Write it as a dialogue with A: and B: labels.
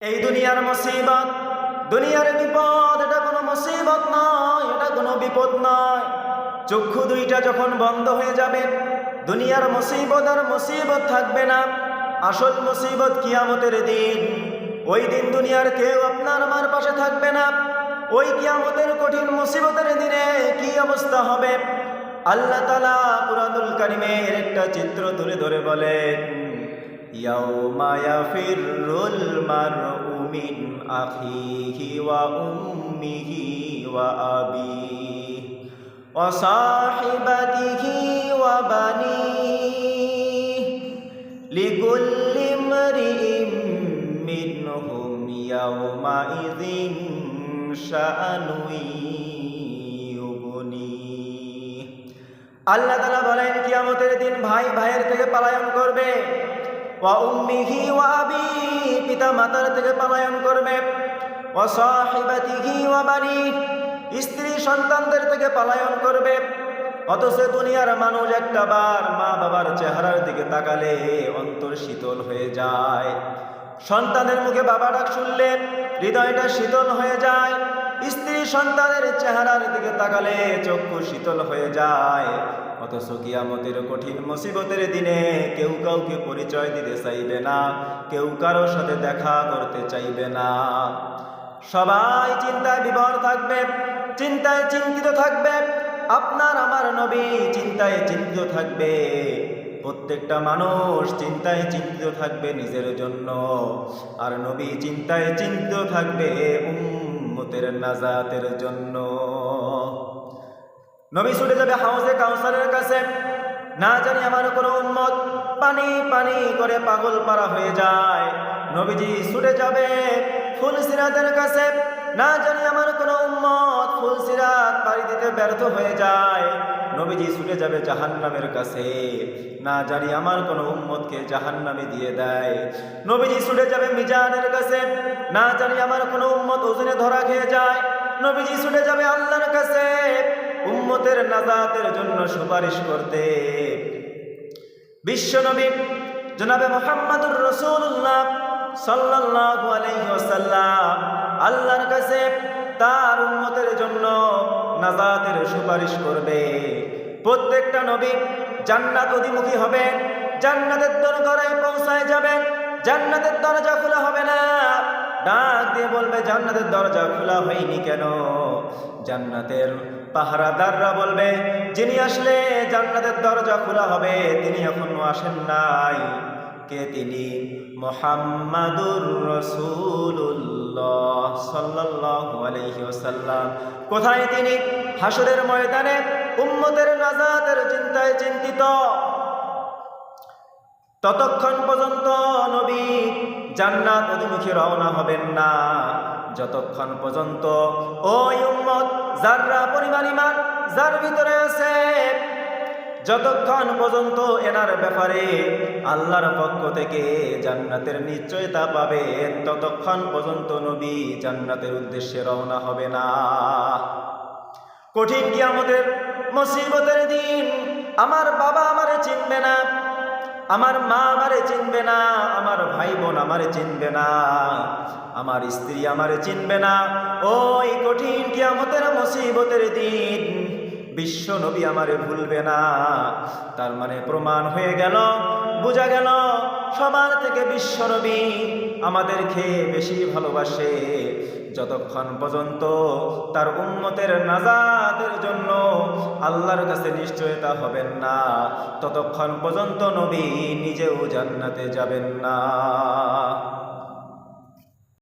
A: এই দুনিয়ার মুসিবত, দুনিয়ার বিপদ, এটা কোনো মুসিবত নয়, এটা কোনো বিপদ নয়। চক্ষু দুইটা যখন বন্ধ হয়ে যাবে, দুনিয়ার মুসিবত আর মুসিবত থাকবে না। আসল মুসিবত কিয়ামতের দিন। ওই দিন দুনিয়ার কেউ আপনার আমার পাশে থাকবে না। ওই কিয়ামতের কঠিন মুসিবতের দিনে কি অবস্থা হবে, আল্লাহ তাআলা কুরআনুল কারীমের একটা চিত্র তুলে ধরে বলেন, ইয়াউমা ইয়াফিরুল মারউ মিন আখিহি ওয়া উম্মিহি ওয়া আবিহি ওয়া সাহিবাতিহি ওয়া বানিহি লিকুল্লি ইমরিইম মিনহুম ইয়াউমা ইযিন শাআনুন ইউগনিহি। আল্লাহ তাআলা বলেন, কিয়ামতের দিন ভাই ভাইয়ের থেকে পলায়ন করবে, ওয়া উম্মিহি ওয়া আবিহি, পিতা মাতার থেকে পলায়ন করবে, ওয়া সাহিবাতিহি ওয়া বানিহি, স্ত্রী সন্তানদের থেকে পলায়ন করবে। অথচ দুনিয়ার মানুষ একটা বার মা বাবার চেহারার দিকে তাকালে অন্তর শীতল হয়ে যায়। সন্তানের মুখে বাবা ডাক শুনলে হৃদয়টা শীতল হয়ে যায়। স্ত্রী সন্তানের চেহারার দিকে তাকালে চক্ষু শীতল হয়ে যায়। অথচ কিয়ামতের কঠিন মুসিবতের দিনে কেউ কাউকে পরিচয় দিতে চাইবে না, কেউ কারোর সাথে দেখা করতে চাইবে না। সবাই চিন্তায় বিভোর থাকবে, চিন্তায় চিন্তিত থাকবে। আপনার আমার নবী চিন্তায় চিন্তিত থাকবে। প্রত্যেকটা মানুষ চিন্তায় চিন্তিত থাকবে নিজের জন্য, আর নবী চিন্তায় চিন্তিত থাকবে উম্মতের নাজাতের জন্য। নবী ছুটে যাবে হাউজে কাউসারের কাছে, না জানি আমার কোনো উম্মত পানি পানি করে পাগল পারা হয়ে যায়। নবীজি ছুটে যাবে ফুলসিরাতের কাছে, না জানি আমার কোনো উম্মত ফুলসিরাত পাড়ি দিতে ব্যর্থ হয়ে যায়। নবীজি ছুটে যাবে জাহান্নামের কাছে, না জানি আমার কোনো উম্মতকে জাহান্নামে দিয়ে দেয়। নবীজি ছুটে যাবে মিজানের কাছে, না জানি আমার কোনো উম্মত ওজনে ধরা খেয়ে যায়। নবীজি ছুটে যাবে আল্লাহর কাছে উম্মতের নাজাতের জন্য সুপারিশ করতে। বিশ্ব নবী জনাবে মুহাম্মদুর রাসূলুল্লাহ সাল্লাল্লাহু আলাইহি ওয়াসাল্লাম আল্লাহর কাছে তার উম্মতের জন্য নাজাতের সুপারিশ করবে। প্রত্যেকটা নবী জান্নাত অভিমুখী হবে, জান্নাতের দরজায় পৌঁছায় যাবে। জান্নাতের দরজা খোলা হবে না, ডাক দিয়ে বলবে জান্নাতের দরজা খোলা হয়নি কেন? জান্নাতের পাহারাদাররা বলবে, যিনি আসলে জান্নাতের দরজা খোলা হবে তিনি এখনো আসেন নাই। কে তিনি? মুহাম্মাদুর রাসূলুল্লাহ সাল্লাল্লাহু আলাইহি ওয়াসাল্লাম। কোথায় তিনি? হাসরের ময়দানে উম্মতের নাজাতের চিন্তায় চিন্তিত। ততক্ষণ পর্যন্ত নবী জান্নাত অভিমুখী রওনা হবেন না, যতক্ষণ পর্যন্ত ওই উম্মত যাররা পরিমাণ ঈমান যার ভিতরে আছে, যতক্ষণ পর্যন্ত এনার ব্যাপারে আল্লাহর পক্ষ থেকে জান্নাতের নিশ্চয়তা পাবে, ততক্ষণ পর্যন্ত নবী জান্নাতের উদ্দেশ্যে রওনা হবে না। কঠিন কিয়ামতের মুসিবতের দিন আমার বাবা আমারে চিনবে না, আমার মা আমারে চিনবে না, আমার ভাই বোন আমারে চিনবে না, আমার স্ত্রী আমারে চিনবে না। ওই কঠিন কিয়ামতের মুসিবতের দিন বিশ্ব নবী আমারে ভুলবে না। তার মানে প্রমাণ হয়ে গেল, বোঝা গেল সবার থেকে বিশ্ব নবী আমাদেরকে বেশি ভালোবাসে। যতক্ষণ পর্যন্ত তার উম্মতের নাজাতের জন্য আল্লাহর কাছে নিশ্চয়তা হবেন না, ততক্ষণ পর্যন্ত নবী নিজেও জান্নাতে যাবেন না।